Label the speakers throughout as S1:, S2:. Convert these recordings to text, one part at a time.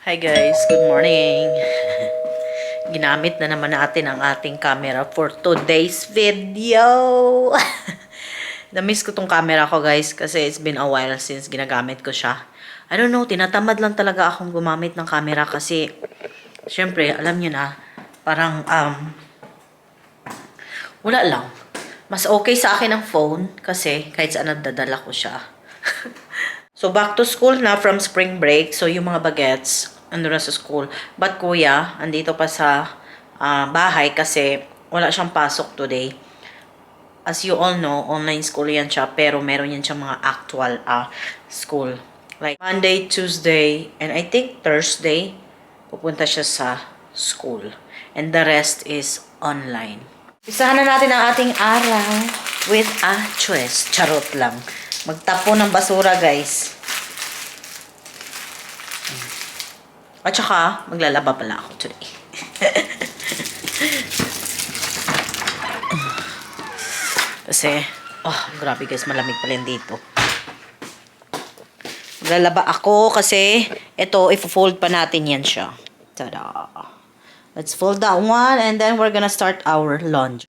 S1: Hi guys, good morning. Ginamit na naman natin ang ating camera for today's video. Na-miss ko tong camera ko guys kasi it's been a while since ginagamit ko siya. I don't know, tinatamad lang talaga akong gumamit ng camera kasi syempre, alam niyo na, parang wala lang. Mas okay sa akin ang phone kasi kahit saan nadadala ko siya. So, back to school na from spring break. So, yung mga bagets, ando na sa school. But kuya, andito pa sa bahay kasi wala siyang pasok today. As you all know, online school yan siya. Pero meron yan siyang mga actual school. Like Monday, Tuesday, and I think Thursday, pupunta siya sa school. And the rest is online. Isahan na natin ang ating araw with a choice. Charot lang. Magtapo ng basura, guys. At saka, maglalaba pala ako today. Kasi, grabe guys, malamig pala yan dito. Maglalaba ako kasi, ito, i-fold pa natin yan siya. Tada! Let's fold that one and then we're gonna start our laundry.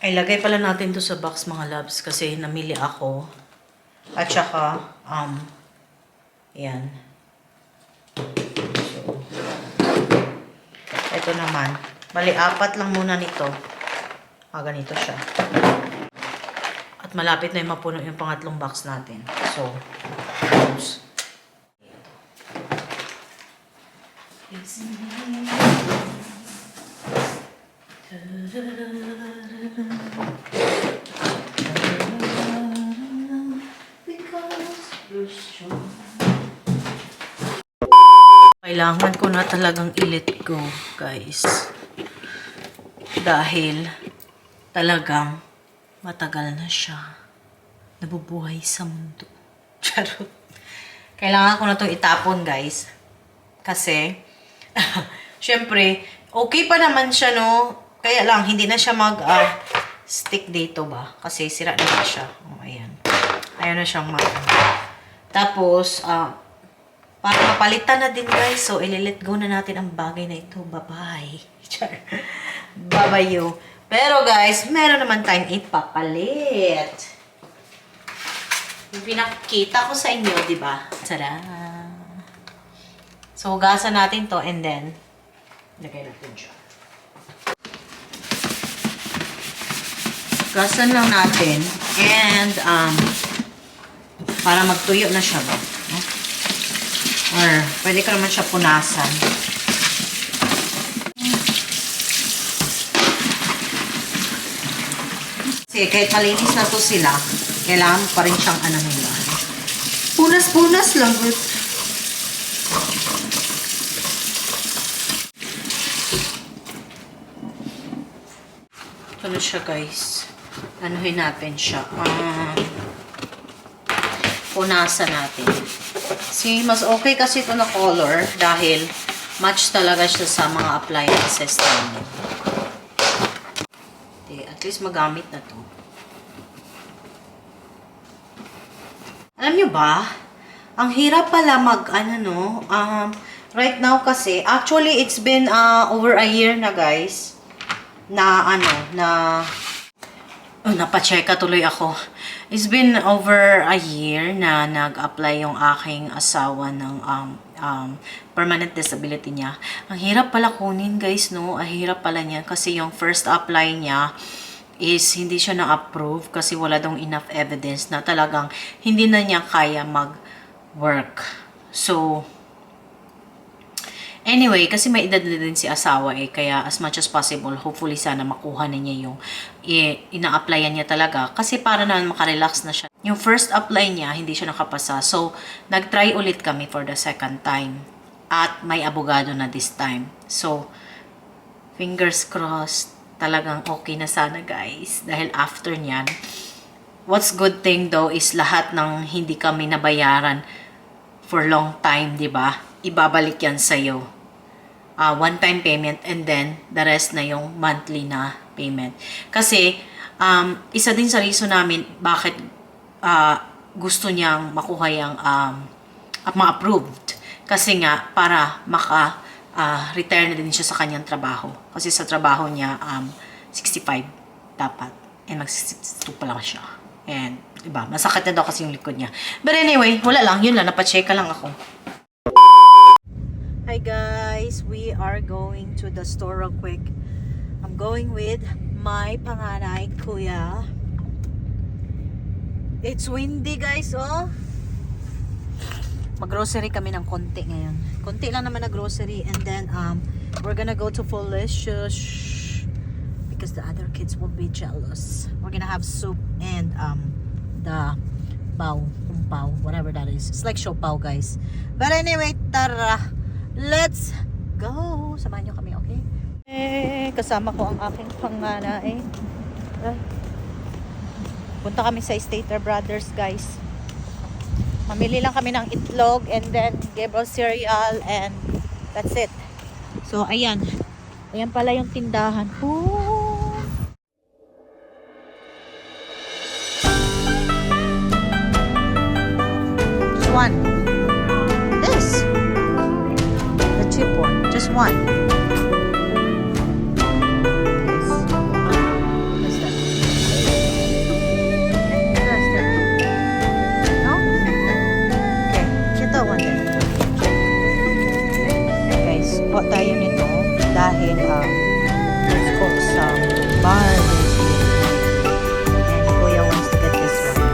S1: Ay, lagay pala natin to sa box mga loves kasi namili ako. At saka, yan. So, ito naman. Bali, 4 lang muna nito. Ganito siya. At malapit na yung mapuno yung pangatlong box natin. So, close. Kailangan ko na talagang i-let go, guys. Dahil talagang matagal na siya nabubuhay sa mundo. Charot. Kailangan ko na itong itapon, guys. Kasi, syempre, okay pa naman siya, no? Kaya lang, hindi na siya stick dito ba? Kasi sira na siya. Ayan. Ayaw na siyang Tapos, para mapalitan na din guys. So, i-let go na natin ang bagay na ito. Bye-bye. Bye-bye you. Pero guys, meron naman tayong ipapalit. Yung pinakita ko sa inyo, di ba? Tada! So, hugasan natin to and then, lagay natin dyan. Hugasan lang natin and, para magtuyo na siya ba? Or, pwede ka naman siya punasan. Kasi kahit malinis na to sila, kailangan pa rin siyang nila. Punas-punas lang. Ano siya guys? Anuhin natin siya. Punasan natin. See, mas okay kasi ito na color dahil match talaga siya sa mga appliances namin. Okay, at least magamit na to. Alam nyo ba? Ang hirap pala right now kasi, actually it's been over a year na guys, napacheka tuloy ako. It's been over a year na nag-apply yung aking asawa ng permanent disability niya. Ang hirap pala kunin guys, no? Ang hirap pala niya kasi yung first apply niya is hindi siya na-approve kasi wala daw enough evidence na talagang hindi na niya kaya mag-work. So, anyway, kasi may edad na din si asawa kaya as much as possible, hopefully sana makuha na niya yung ina-applyan niya talaga. Kasi para naman makarelax na siya. Yung first apply niya, hindi siya nakapasa. So, nag-try ulit kami for the second time. At may abogado na this time. So, fingers crossed, talagang okay na sana guys. Dahil after niyan, what's good thing though is lahat ng hindi kami nabayaran for long time, di ba? Ibabalik yan sa'yo. One-time payment and then the rest na yung monthly na payment. Kasi, isa din sa reason namin bakit gusto niyang makuha yung ma-approved. Kasi nga, para retire na din siya sa kanyang trabaho. Kasi sa trabaho niya, 65 dapat. And mag-62 pa lang siya. And, iba, masakit na daw kasi yung likod niya. But anyway, wala lang. Yun lang, napacheka lang ako. Hi guys, we are going to the store real quick. I'm going with my panganay, kuya. It's windy guys, oh. Mag-grocery kami ng konti ngayon. Konti lang naman na grocery. And then, we're gonna go to Felicia's because the other kids will be jealous. We're gonna have soup and the pao, kung pao, whatever that is. It's like siopao, guys. But anyway, tara, let's go. Samahan nyo kami, okay? Kasama ko ang aking panganay. Punta kami sa Stater Brothers, guys. Mamili lang kami ng itlog and then Gabriel cereal and that's it. So, ayan. Ayan pala yung tindahan. Ooh. Just one. This. The cheap one. Just one. Kuha tayo nito dahil let's cook some barbecue and Kuya wants to get this one.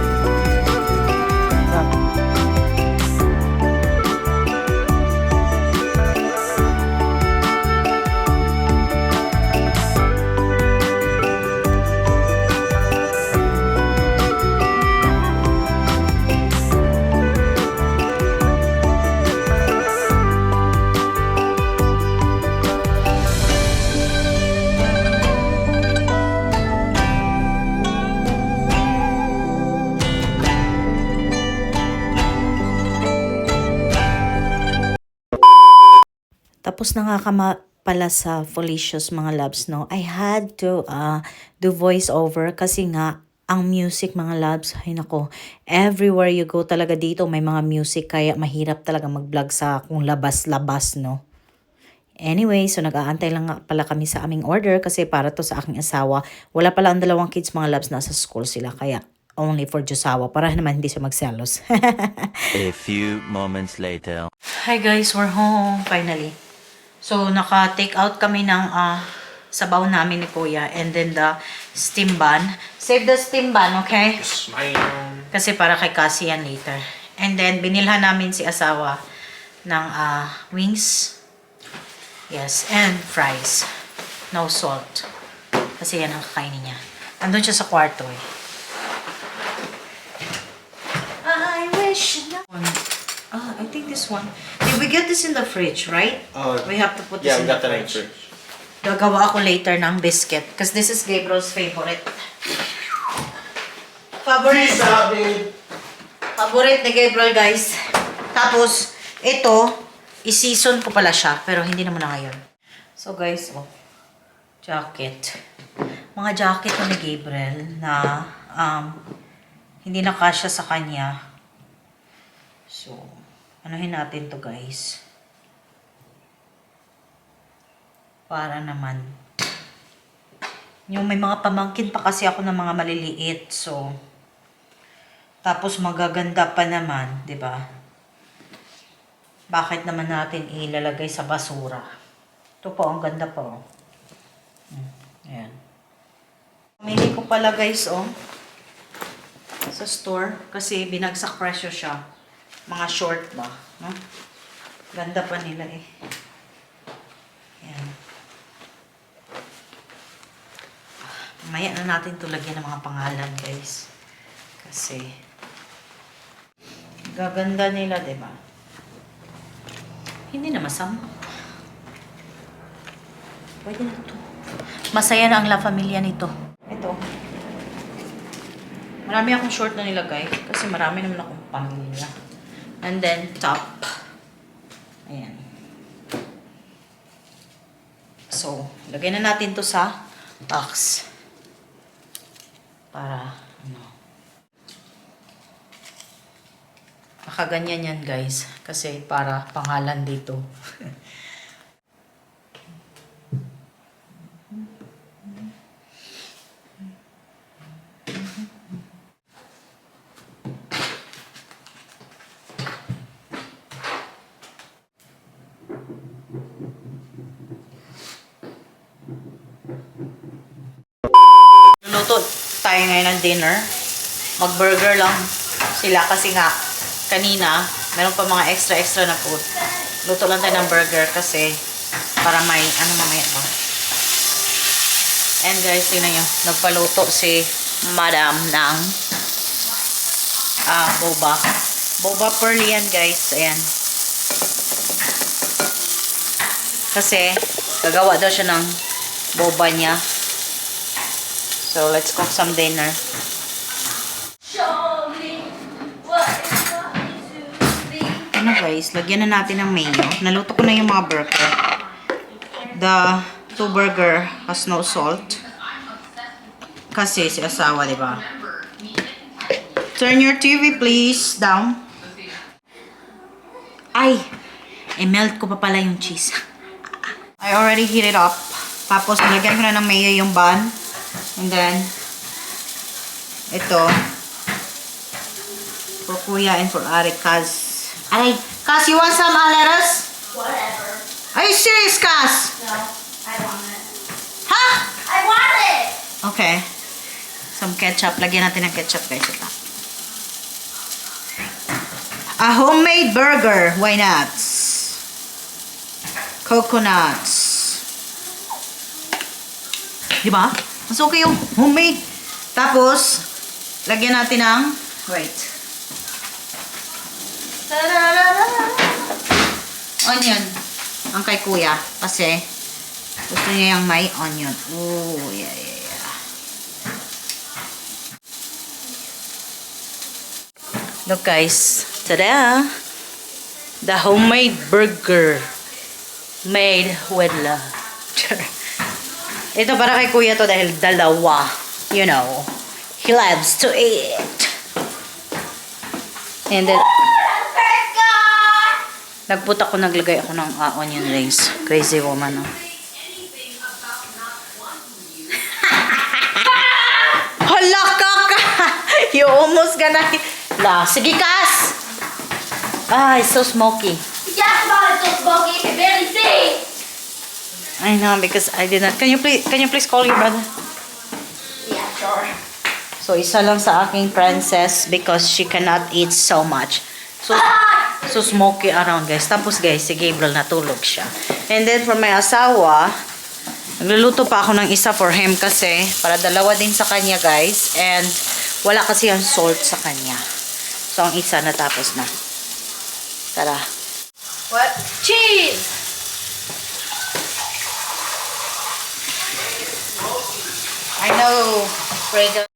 S1: Tapos na nga pala sa Felicia's mga loves, no? I had to do voice over kasi nga ang music mga loves, ay nako, everywhere you go talaga dito may mga music kaya mahirap talaga mag-vlog sa kung labas-labas, no? Anyway, so nag-aantay lang nga pala kami sa aming order kasi para to sa aking asawa. Wala pala ang dalawang kids mga loves, nasa school sila kaya only for Josawa para naman hindi siya magselos.
S2: A few moments later.
S1: Hi guys, we're home finally. So, naka-take out kami ng sabaw namin ni Kuya and then the steam bun. Save the steam bun, okay?
S3: Yes, ma'am.
S1: Kasi para kay Cassie yan later. And then, binilhan namin si asawa ng wings. Yes, and fries. No salt. Kasi yan ang kakainin niya. Andun siya sa kwarto eh. I wish na... I think this one. Did we get this in the fridge, right? We have to put this
S3: Yeah, we
S1: in the
S3: got that in the
S1: fridge.
S3: fridge.
S1: Gagawa ako later ng biscuit. Because this is Gabriel's favorite.
S3: Peace out, babe.
S1: Favorite ni Gabriel, guys. Tapos, ito, i-season ko pala siya. Pero hindi naman na ngayon. So, guys, jacket. Mga jacket ko ni Gabriel na hindi na kasya sa kanya. So, anuhin natin to guys. Para naman. Yung may mga pamangkin pa kasi ako ng mga maliliit. So, tapos magaganda pa naman, di ba? Bakit naman natin ilalagay sa basura? Ito po, ang ganda po. Ayan. Pamili ko pala guys, oh. Sa store. Kasi binagsak presyo siya. Mga short ba, no? Ganda pa nila eh. Yan. Mamaya na natin ito lagyan ng mga pangalan, guys. Kasi, gaganda nila, diba? Hindi na masama. Pwede na ito. Masaya na ang La Familia nito. Ito. Marami akong short na nilagay. Kasi marami naman akong pamilya. And then, top. Ayan. So, lagay na natin to sa box. Para, ano. Nakaganyan yan, guys. Kasi para pangalan dito. Luto tayo ngayon ng dinner. Mag-burger lang sila kasi nga kanina meron pa mga extra na food. Luto lang tayo ng burger kasi para may ano mamaya ba. And guys, tingnan nyo. Nagpaluto si Madam ng boba. Boba pearl yan guys. Ayan. Kasi gagawa daw siya ng boba niya. So, let's cook some dinner. Ano guys, lagyan na natin ng mayo. Naluto ko na yung mga burger. The 2 burger has no salt. Kasi si asawa, di ba? Turn your TV please down. Ay! I-melt ko pa pala yung cheese. I already heat it up. Tapos, nilagyan ko na ng mayo yung bun. And then, ito, for Kuya and for Ari, Kaz. Aray, Kaz, you want some lettuce?
S4: Whatever.
S1: Are you serious, Kaz?
S4: No, I want it.
S1: Huh?
S4: I want it!
S1: Okay. Some ketchup. Lagyan natin ng ketchup, guys. Ito. A homemade burger. Why not? Coconuts. Diba? Mas okay yung homemade. Tapos, lagyan natin ng, wait. Onion. Ang kay Kuya. Kasi, gusto niya yung may onion. Oh, yeah. Look guys. Tada! The homemade burger. Made with love. Ito para kay Kuya to dahil dalawa. You know, he loves to eat. And then, naglagay ako ng onion rings. Crazy woman, oh. Hala ka! You almost gonna... La, sige, Kas! Ah, it's so smoky.
S4: Yes, Mom, it's so smoky. You can barely see.
S1: I know, because I did not... Can you please call your brother?
S4: Yeah, sure.
S1: So, isa lang sa aking princess because she cannot eat so much. So smoky around, guys. Tapos, guys, si Gabriel natulog siya. And then, for my asawa, nagluluto pa ako ng isa for him kasi para dalawa din sa kanya, guys. And wala kasi yung salt sa kanya. So, ang isa natapos na. Tara.
S4: What? Cheese!
S1: I know, Fredo.